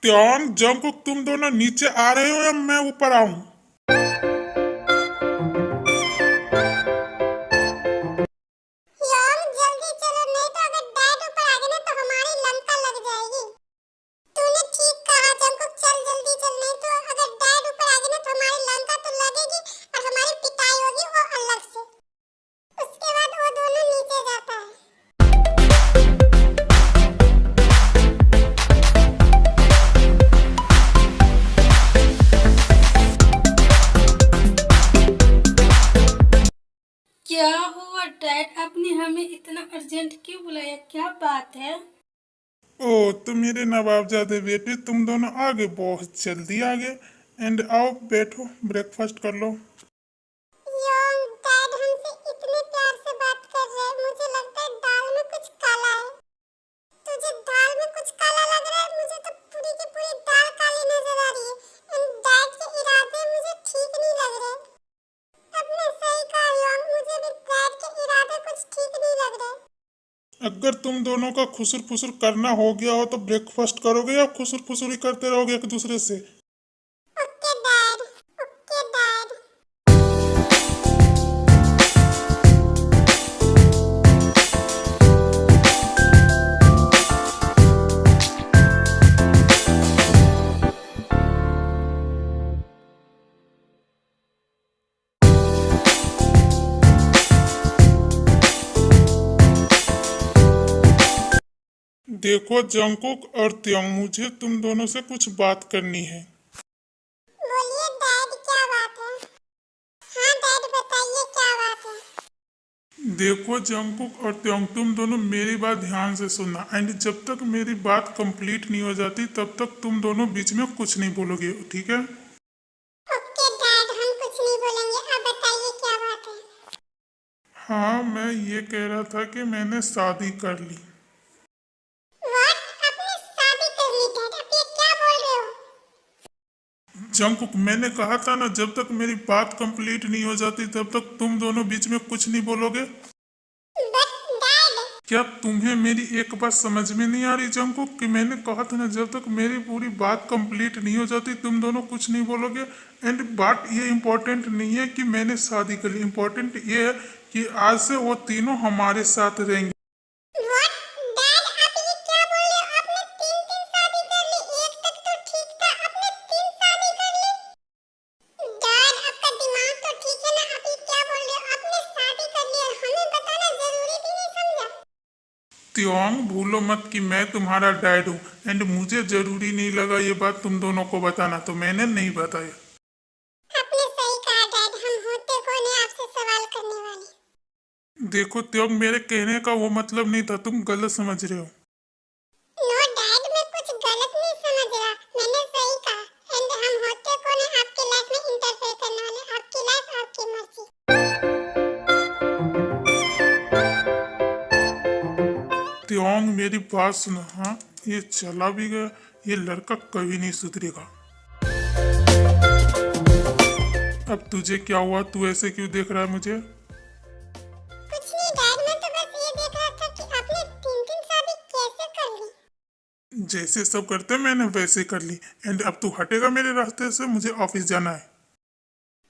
त्योंग Jungkook तुम दोनों नीचे आ रहे हो या मैं ऊपर आऊं? योंग जल्दी चलो, नहीं तो अगर डैड ऊपर आ गए ना तो हमारी लंका लग जाएगी। तूने ठीक कहा जंगकुक, चल जल्दी चल, नहीं तो अगर डैड ऊपर आ गए ना तो हमारी लंका तो लगेगी और हमारी पिटाई होगी वो अलग से। उसके बाद वो दोनों नीचे जाता है। क्या हुआ डैड, आपने हमें इतना अर्जेंट क्यों बुलाया? क्या बात है? ओ तो मेरे नवाबजादे बेटे, तुम दोनों आगे, बहुत जल्दी आगे। एंड आओ बैठो, ब्रेकफास्ट कर लो। योंग, डैड हमसे इतने प्यार से बात कर रहे हैं, मुझे लगता है दाल में कुछ काला है। तुझे दाल में कुछ काला लग रहा है? मुझे तो पूरी की पूरी दाल काली नजर आ रही है। एंड डैड के इरादे मुझे ठीक नहीं लग रहे। आपने सही कहा योंग, मुझे भी डैड के इरादे कुछ ठीक नहीं लग रहे। अगर तुम दोनों का खुसुर फुसुर करना हो गया हो तो ब्रेकफास्ट करोगे या खुसुर फुसुरी करते रहोगे एक दूसरे से? Okay dad, okay dad. देखो जंगकुक और त्योंग, मुझे तुम दोनों से कुछ बात करनी है। बोलिए डैड, क्या बात है? हाँ डैड, बताइए क्या बात है? देखो जंगकुक और त्योंग, तुम दोनों मेरी बात ध्यान से सुनना। एंड जब तक मेरी बात कंप्लीट नहीं हो जाती तब तक तुम दोनों बीच में कुछ नहीं बोलोगे, ठीक है? ओके डैड, हम कुछ नहीं बोलेंगे। अब बताइए क्या बात है? हाँ, मैं ये कह रहा था कि मैंने शादी कर ली। व्हाट? आपने शादी कर ली डैड? आप ये क्या बोल रहे हो? जंगकुक, मैंने कहा था ना, जब तक मेरी बात कंप्लीट नहीं हो जाती तब तक तुम दोनों बीच में कुछ नहीं बोलोगे। But dad. क्या तुम्हें मेरी एक बात समझ में नहीं आ रही जंगकुक, कि मैंने कहा था ना, जब तक मेरी पूरी बात कंप्लीट नहीं हो जाती तुम दोनों कुछ नहीं बोलोगे। एंड बात ये इम्पोर्टेंट नहीं है कि मैंने शादी कर ली, इम्पोर्टेंट ये है कि आज से वो तीनों हमारे साथ रहेंगे। व्हाट? डैड, आप ये क्या बोल रहे हो? आपने तीन तीन शादी कर ली, एक तक तो ठीक था, आपने तीन शादी कर ली। डैड, आपका दिमाग तो ठीक है ना? आप ये क्या बोल रहे हो? आपने शादी कर ली और हमें बताना जरूरी भी नहीं समझा? त्योंग, भूलो मत कि मैं तुम्हारा डैड हूँ। एंड मुझे जरूरी नहीं लगा ये बात तुम दोनों को बताना, तो मैंने नहीं बताया। आपने सही कहा डैड, हम होते कौन है आपसे सवाल करने वाले? देखो त्योंग, मेरे कहने का वो मतलब नहीं था, तुम गलत समझ रहे हो। नो डैड, मैं कुछ गलत नहीं समझ रहा, मैंने सही कहा। एंड हम होते कौन है आपकी लाइफ में इंटरफेयर करने वाले? आपकी लाइफ, आपकी मर्जी। त्योंग, मेरी बात सुनो। हाँ, ये चला भी गया, ये लड़का कभी नहीं सुधरेगा। अब तुझे क्या हुआ? तू ऐसे क्यों देख रहा है मुझे? कुछ नहीं डैड, मैं तो बस ये देख रहा था कि आपने तीन तीन शादी कैसे कर ली। जैसे सब करते हैं मैंने वैसे कर ली। एंड अब तू हटेगा मेरे रास्ते से, मुझे ऑफिस जाना है।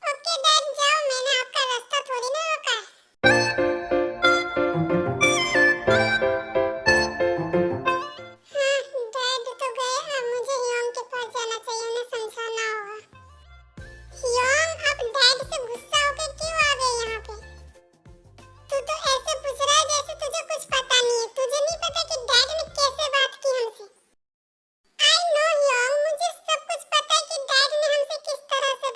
ओके डैड, जाओ, मैंने आपका रास्ता थोड़ी ना रोका है। हाँ डैड तो गए, अब मुझे योंग के पास जाना चाहिए, उन्हें समझाना होगा। योंग, आप डैड से गुस्सा होकर क्यों आ गए यहाँ पे? तू तो ऐसे पूछ रहा है जैसे तुझे कुछ पता नहीं है। तुझे नहीं पता कि डैड ने कैसे बात की हमसे? आई नो योंग, मुझे सब कुछ पता है कि डैड ने हमसे किस तरह से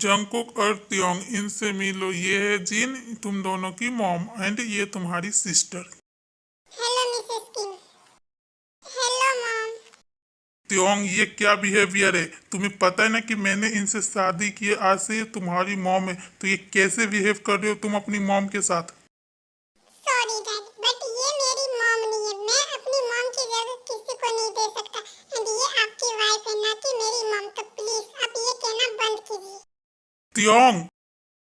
जंगकुक और त्योंग, इनसे मिलो। ये है जिन, तुम दोनों की मॉम, एंड ये तुम्हारी sister. Hello Mrs Kim. Hello mom. Tyong, ये क्या बिहेवियर है? तुम्हें पता है ना कि मैंने इनसे शादी की है, आज से ये तुम्हारी मॉम है, तो ये कैसे बिहेव कर रहे हो तुम अपनी मॉम के साथ? सॉरी डैड, बट ये मेरी मॉम नहीं है। मैं अपनी मॉम की जगह किसी को नहीं दे सकता। एंड ये आपकी वाइफ है, ना कि मेरी मॉम। तो प्लीज आप ये कहना बंद कीजिए। त्योंग,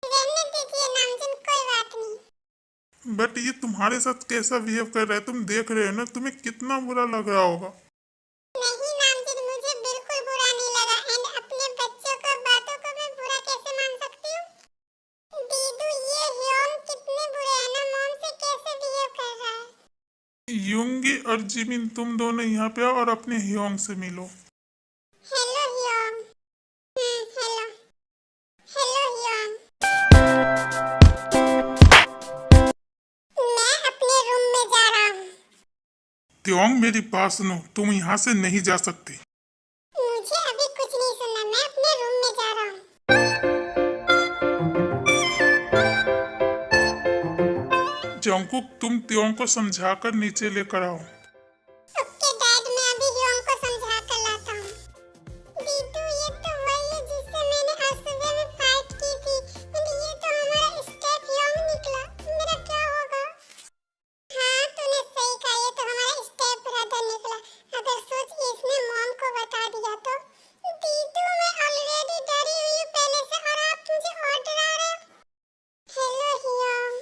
रहने दीजिए नामजन, कोई बात नहीं। बट ये तुम्हारे साथ कैसा बिहेव कर रहा है, तुम देख रहे हो ना, तुम्हें कितना बुरा लग रहा होगा। नहीं नामजन, मुझे बिल्कुल बुरा नहीं लगा। एंड अपने बच्चों को बातों को मैं बुरा कैसे मान सकती हूँ? दीदू, ये ह्योंग कितने बुरे हैं ना, मॉम से कैसे बिहेव कर रहा है। यूंगी और जिमिन, तुम दोनों यहाँ पे आओ और अपने ह्योंग से मिलो। Hello Hyeong. Hello. Hello Hyeong. मैं अपने रूम में जा रहा हूँ। त्योंग, मेरी बात सुनो, तुम यहाँ से नहीं जा सकती। मुझे अभी कुछ नहीं सुनना, मैं अपने रूम में जा रहा हूँ। जंगकुक, तुम त्योंग को समझाकर नीचे लेकर आओ। ओके डैड, मैं अभी ह्योंग को समझा कर लाता हूँ। दीदू, ये तो वही है जिससे मैंने आज सुबह में फाइट की थी। एंड ये तो हमारा स्टेप ह्योंग निकला। मेरा क्या होगा? हाँ, तूने सही कहा, ये तो हमारा स्टेप ब्रदर निकला। अगर सोच इसने मॉम को बता दिया तो। दीदू, मैं ऑलरेडी डरी हुई हूँ पहले से, और आप मुझे और डरा रहे हो। Hello Hyeong.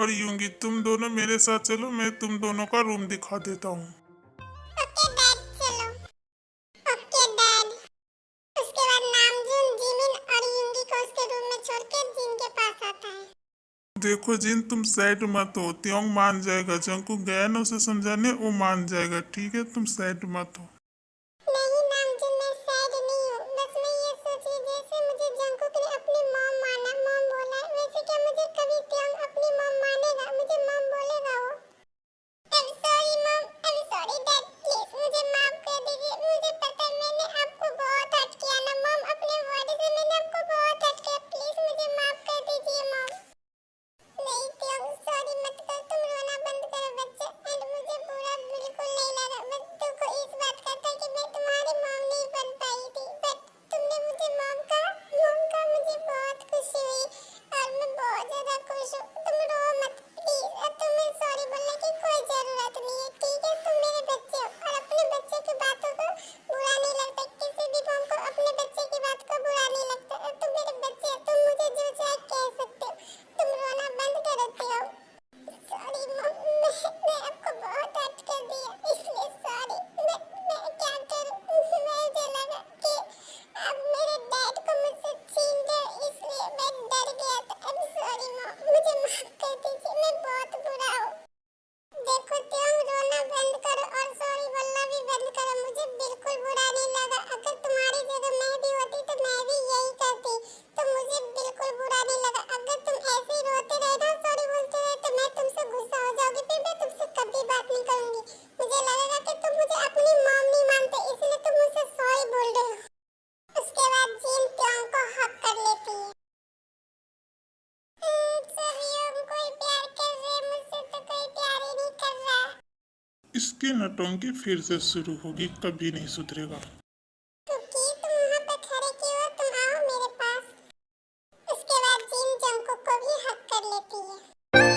और यूंगी, तुम दोनों मेरे साथ चलो, मैं तुम दोनों का रूम दिखा देता हूँ। ओके डैड, चलो। Okay dad. उसके बाद नामजून जिमिन और युंगी को उसके रूम में छोड़ के जिन के पास आता है। देखो जिन, तुम साइड मत हो, त्योंग मान जाएगा। जंकुक गया ना उसे समझाने, वो मान जाएगा, ठीक है? तुम साइड मत हो। नहीं नामजून, मैं सैड नहीं हूँ। बस मैं ये सोच रही, जैसे मुझे जंकुक ने अपनी मॉम माना, मॉम बोला, वैसे क्या मुझे कभी त्योंग अपनी मॉम मानेगा? मुझे मॉम बोलेगा वो? I am sorry mom, I am sorry dad, please मुझे माफ कर दीजिए। मुझे पता है मैंने आपको बहुत हर्ट किया ना मॉम, अपने वर्ड से मैंने आपको बहुत हर्ट किया। प्लीज मुझे माफ कर दीजिए मॉम। नहीं त्योंग, सॉरी मत कर, तुम रोना बंद करो बच्चे। एंड मुझे बुरा बिल्कुल नहीं लगा, बस दुख इस बात का था कि मैं तुम्हारी मॉम नहीं बन पाई थी। बट तुमने मुझे मॉम का मुझे बहुत खुशी हुई और मैं बहुत ज्यादा खुश हूँ। तुम रो मत प्लीज, और तुम्हें सॉरी बोलने की कोई जरूरत नहीं है, ठीक है? तुम मेरे बच्चे हो और अपने बच्चे की बातों को बुरा नहीं लगता। किसी भी मॉम को अपने बच्चे की बात को बुरा नहीं लगता। और तुम मेरे बच्चे हो, तुम मुझे जो चाहे कह सकते हो। तुम रोना बंद कर देते हो। सॉरी मॉम, मैं आपको बहुत हर्ट कर दिया, इसलिए सॉरी। मैं क्या करूं? मुझे लगा कि आप मेरे डैड को मुझसे छीन रहे, इसलिए मैं डर गया था। आई एम सॉरी मॉम, मुझे माफ कर दीजिए, मैं बहुत बुरा हूँ। देखो त्योंग, रोना बंद करो और सॉरी बोलना भी बंद करो। मुझे बिल्कुल बुरा नहीं लगा। अगर तुम्हारी जगह मैं भी होती तो मैं भी यही करती, तो मुझे बिल्कुल बुरा नहीं लगा। अगर तुम ऐसे ही रोते रहे ना, सॉरी बोलते रहे, तो मैं तुमसे गुस्सा हो जाऊंगी, फिर मैं तुमसे कभी बात नहीं करूंगी। मुझे लगेगा कि तुम मुझे अपनी मॉम नहीं मानते, इसलिए तुम मुझसे सॉरी बोल रहे हो। उसके बाद जिन त्योंग को हक कर लेती है। सभी हम कोई प्यार कर रहे, मुझसे तो कोई प्यार ही नहीं कर रहा। इसकी नौटंकी फिर से शुरू होगी, कभी नहीं सुधरेगा। क्योंकि तुम वहाँ पे खड़े क्यों हो? तुम आओ मेरे पास। उसके बाद जिन जंकुक को भी हक कर लेती है।